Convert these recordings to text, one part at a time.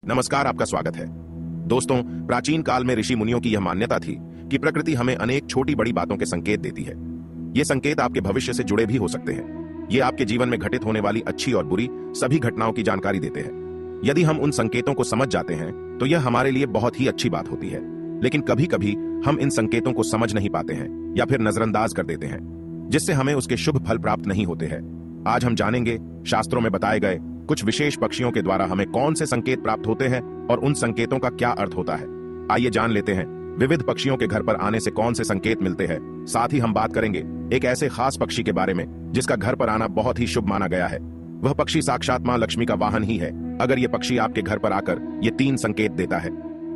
नमस्कार, आपका स्वागत है। दोस्तों, प्राचीन काल में ऋषि मुनियों की यह मान्यता थी कि प्रकृति हमें अनेक छोटी बड़ी बातों के संकेत देती है। ये संकेत आपके भविष्य से जुड़े भी हो सकते हैं। ये आपके जीवन में घटित होने वाली अच्छी और बुरी सभी घटनाओं की जानकारी देते हैं। यदि हम उन संकेतों को समझ जाते हैं तो यह हमारे लिए बहुत ही अच्छी बात होती है। लेकिन कभी कभी हम इन संकेतों को समझ नहीं पाते हैं या फिर नजरअंदाज कर देते हैं, जिससे हमें उसके शुभ फल प्राप्त नहीं होते हैं। आज हम जानेंगे शास्त्रों में बताए गए कुछ विशेष पक्षियों के द्वारा हमें कौन से संकेत प्राप्त होते हैं और उन संकेतों का क्या अर्थ होता है। आइए जान लेते हैं विविध पक्षियों के घर पर आने से कौन से संकेत मिलते हैं। साथ ही हम बात करेंगे एक ऐसे खास पक्षी के बारे में जिसका घर पर आना बहुत ही शुभ माना गया है। वह पक्षी साक्षात मां लक्ष्मी का वाहन ही है। अगर ये पक्षी आपके घर पर आकर ये 3 संकेत देता है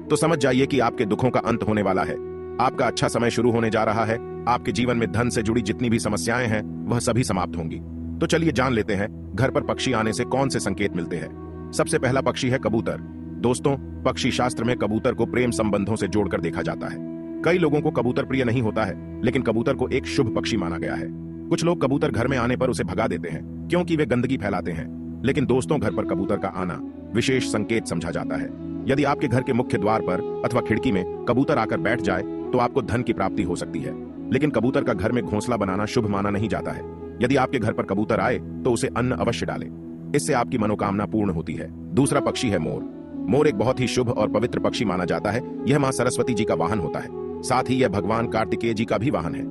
तो समझ जाइए कि आपके दुखों का अंत होने वाला है। आपका अच्छा समय शुरू होने जा रहा है। आपके जीवन में धन से जुड़ी जितनी भी समस्याएं हैं वह सभी समाप्त होंगी। तो चलिए जान लेते हैं घर पर पक्षी आने से कौन से संकेत मिलते हैं। सबसे पहला पक्षी है कबूतर। दोस्तों, पक्षी शास्त्र में कबूतर को प्रेम संबंधों से जोड़कर देखा जाता है। कई लोगों को कबूतर प्रिय नहीं होता है, लेकिन कबूतर को एक शुभ पक्षी माना गया है। कुछ लोग कबूतर घर में आने पर उसे भगा देते हैं क्योंकि वे गंदगी फैलाते हैं। लेकिन दोस्तों, घर पर कबूतर का आना विशेष संकेत समझा जाता है। यदि आपके घर के मुख्य द्वार पर अथवा खिड़की में कबूतर आकर बैठ जाए तो आपको धन की प्राप्ति हो सकती है। लेकिन कबूतर का घर में घोंसला बनाना शुभ माना नहीं जाता है। यदि आपके घर पर कबूतर आए तो उसे अन्न अवश्य डालें। इससे आपकी मनोकामना पूर्ण होती है। दूसरा पक्षी है मोर। मोर एक बहुत ही शुभ और पवित्र पक्षी माना जाता है। यह मां सरस्वती जी का वाहन होता है। साथ ही यह भगवान कार्तिकेय जी का भी वाहन है।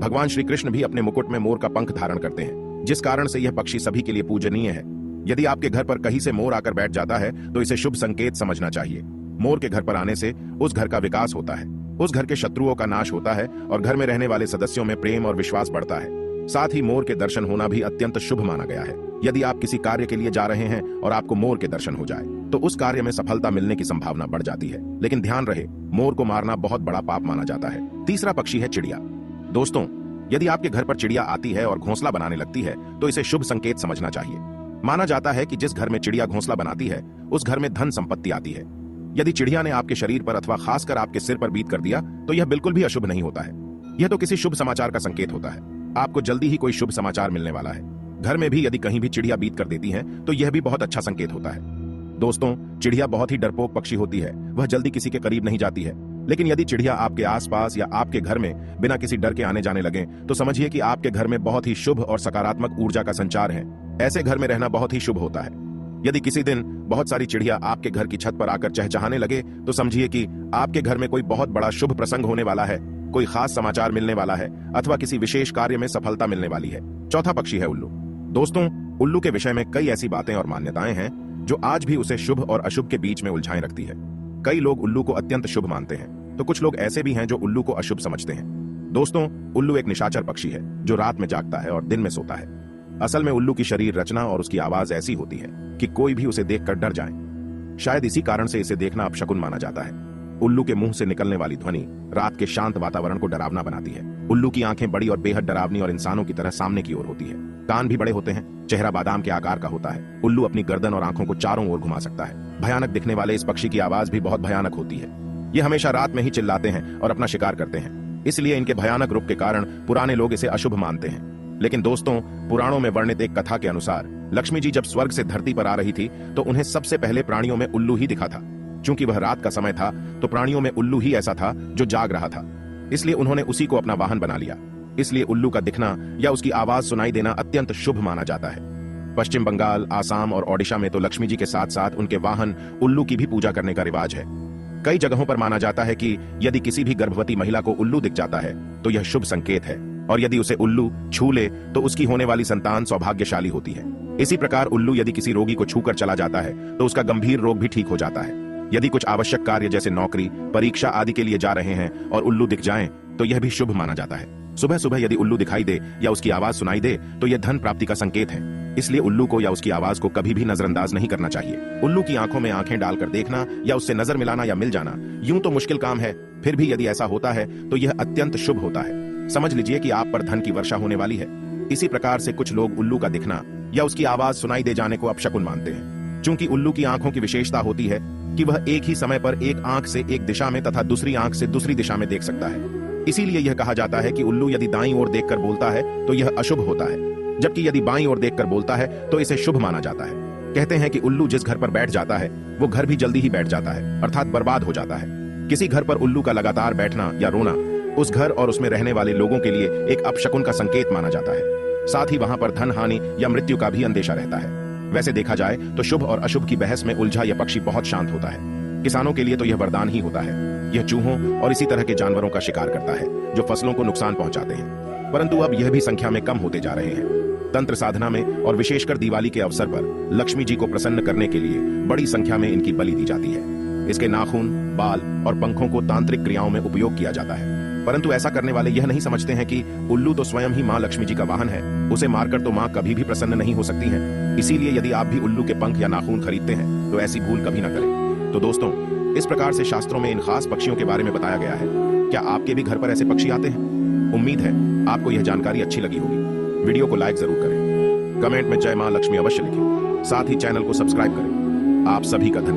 भगवान श्री कृष्ण भी अपने मुकुट में मोर का पंख धारण करते हैं, जिस कारण से यह पक्षी सभी के लिए पूजनीय है। यदि आपके घर पर कहीं से मोर आकर बैठ जाता है तो इसे शुभ संकेत समझना चाहिए। मोर के घर पर आने से उस घर का विकास होता है, उस घर के शत्रुओं का नाश होता है और घर में रहने वाले सदस्यों में प्रेम और विश्वास बढ़ता है। साथ ही मोर के दर्शन होना भी अत्यंत शुभ माना गया है। यदि आप किसी कार्य के लिए जा रहे हैं और आपको मोर के दर्शन हो जाए तो उस कार्य में सफलता मिलने की संभावना बढ़ जाती है। लेकिन ध्यान रहे, मोर को मारना बहुत बड़ा पाप माना जाता है। तीसरा पक्षी है चिड़िया। दोस्तों, यदि आपके घर पर चिड़िया आती है और घोंसला बनाने लगती है तो इसे शुभ संकेत समझना चाहिए। माना जाता है कि जिस घर में चिड़िया घोंसला बनाती है उस घर में धन संपत्ति आती है। यदि चिड़िया ने आपके शरीर पर अथवा खासकर आपके सिर पर बीट कर दिया तो यह बिल्कुल भी अशुभ नहीं होता है। यह तो किसी शुभ समाचार का संकेत होता है। आपको जल्दी ही कोई शुभ समाचार मिलने वाला है। घर में भी यदि कहीं भी चिड़िया बीत कर देती हैं तो यह भी बहुत अच्छा संकेत होता है। दोस्तों, चिड़िया बहुत ही डरपोक पक्षी होती है। वह जल्दी किसी के करीब नहीं जाती है। लेकिन यदि चिड़िया आपके आसपास या आपके घर में बिना किसी डर के आने जाने लगे तो समझिए कि आपके घर में बहुत ही शुभ और सकारात्मक ऊर्जा का संचार है। ऐसे घर में रहना बहुत ही शुभ होता है। यदि किसी दिन बहुत सारी चिड़िया आपके घर की छत पर आकर चहचहाने लगे तो समझिए कि आपके घर में कोई बहुत बड़ा शुभ प्रसंग होने वाला है, कोई खास समाचार मिलने वाला है अथवा किसी विशेष कार्य में सफलता मिलने वाली है। चौथा पक्षी है उल्लू। दोस्तों, उल्लू के विषय में कई ऐसी बातें और मान्यताएं हैं जो आज भी उसे शुभ और अशुभ के बीच में उलझाए रखती है। कई लोग उल्लू को अत्यंत शुभ मानते हैं तो कुछ लोग ऐसे भी हैं जो उल्लू को अशुभ समझते हैं। दोस्तों, उल्लू एक निशाचर पक्षी है जो रात में जागता है और दिन में सोता है। असल में उल्लू की शरीर रचना और उसकी आवाज ऐसी होती है कि कोई भी उसे देखकर डर जाए। शायद इसी कारण से इसे देखना अपशकुन माना जाता है। उल्लू के मुंह से निकलने वाली ध्वनि रात के शांत वातावरण को डरावना बनाती है। उल्लू की आंखें बड़ी और बेहद डरावनी और इंसानों की तरह सामने की ओर होती है। कान भी बड़े होते हैं। चेहरा बादाम के आकार का होता है। उल्लू अपनी गर्दन और आंखों को चारों ओर घुमा सकता है। भयानक दिखने वाले इस पक्षी की आवाज भी बहुत भयानक होती है। ये हमेशा रात में ही चिल्लाते हैं और अपना शिकार करते हैं। इसलिए इनके भयानक रूप के कारण पुराने लोग इसे अशुभ मानते हैं। लेकिन दोस्तों, पुराणों में वर्णित एक कथा के अनुसार लक्ष्मी जी जब स्वर्ग से धरती पर आ रही थी तो उन्हें सबसे पहले प्राणियों में उल्लू ही दिखा था। चूंकि वह रात का समय था तो प्राणियों में उल्लू ही ऐसा था जो जाग रहा था, इसलिए उन्होंने उसी को अपना वाहन बना लिया। इसलिए उल्लू का दिखना या उसकी आवाज सुनाई देना अत्यंत शुभ माना जाता है। पश्चिम बंगाल, आसाम और ओडिशा में तो लक्ष्मी जी के साथ साथ उनके वाहन उल्लू की भी पूजा करने का रिवाज है। कई जगहों पर माना जाता है कि यदि किसी भी गर्भवती महिला को उल्लू दिख जाता है तो यह शुभ संकेत है और यदि उसे उल्लू छू ले तो उसकी होने वाली संतान सौभाग्यशाली होती है। इसी प्रकार उल्लू यदि किसी रोगी को छूकर चला जाता है तो उसका गंभीर रोग भी ठीक हो जाता है। यदि कुछ आवश्यक कार्य जैसे नौकरी, परीक्षा आदि के लिए जा रहे हैं और उल्लू दिख जाएं तो यह भी शुभ माना जाता है। सुबह सुबह यदि उल्लू दिखाई दे या उसकी आवाज सुनाई दे तो यह धन प्राप्ति का संकेत है। इसलिए उल्लू को या उसकी आवाज को कभी भी नजरअंदाज नहीं करना चाहिए। उल्लू की आंखों में आंखें डालकर देखना या उससे नजर मिलाना या मिल जाना यूं तो मुश्किल काम है, फिर भी यदि ऐसा होता है तो यह अत्यंत शुभ होता है। समझ लीजिए कि आप पर धन की वर्षा होने वाली है। इसी प्रकार से कुछ लोग उल्लू का दिखना या उसकी आवाज सुनाई दे जाने को अपशकुन मानते हैं। चूंकि उल्लू की आंखों की विशेषता होती है कि वह एक ही समय पर एक आंख से एक दिशा में तथा दूसरी आंख से दूसरी दिशा में देख सकता है। इसीलिए यह कहा जाता है कि उल्लू यदि दाईं ओर देखकर बोलता है तो यह अशुभ होता है, जबकि यदि बाईं ओर देखकर बोलता है तो इसे शुभ माना जाता है। कहते हैं कि उल्लू जिस घर पर बैठ जाता है वो घर भी जल्दी ही बैठ जाता है, अर्थात बर्बाद हो जाता है। किसी घर पर उल्लू का लगातार बैठना या रोना उस घर और उसमें रहने वाले लोगों के लिए एक अपशकुन का संकेत माना जाता है। साथ ही वहां पर धन हानि या मृत्यु का भी अंदेशा रहता है। वैसे देखा जाए तो शुभ और अशुभ की बहस में उलझा यह पक्षी बहुत शांत होता है। किसानों के लिए तो यह वरदान ही होता है। यह चूहों और इसी तरह के जानवरों का शिकार करता है जो फसलों को नुकसान पहुंचाते हैं, परंतु अब यह भी संख्या में कम होते जा रहे हैं। तंत्र साधना में और विशेषकर दिवाली के अवसर पर लक्ष्मी जी को प्रसन्न करने के लिए बड़ी संख्या में इनकी बलि दी जाती है। इसके नाखून, बाल और पंखों को तांत्रिक क्रियाओं में उपयोग किया जाता है, परंतु ऐसा करने वाले यह नहीं समझते हैं कि उल्लू तो स्वयं ही मां लक्ष्मी जी का वाहन है, उसे मारकर तो मां कभी भी प्रसन्न नहीं हो सकती हैं। इसीलिए यदि आप भी उल्लू के पंख या नाखून खरीदते हैं तो ऐसी भूल कभी ना करें। तो दोस्तों, इस प्रकार से शास्त्रों में इन खास पक्षियों के बारे में बताया गया है। क्या आपके भी घर पर ऐसे पक्षी आते हैं? उम्मीद है आपको यह जानकारी अच्छी लगी होगी। वीडियो को लाइक जरूर करें, कमेंट में जय मां लक्ष्मी अवश्य लिखें, साथ ही चैनल को सब्सक्राइब करें। आप सभी का धन्यवाद।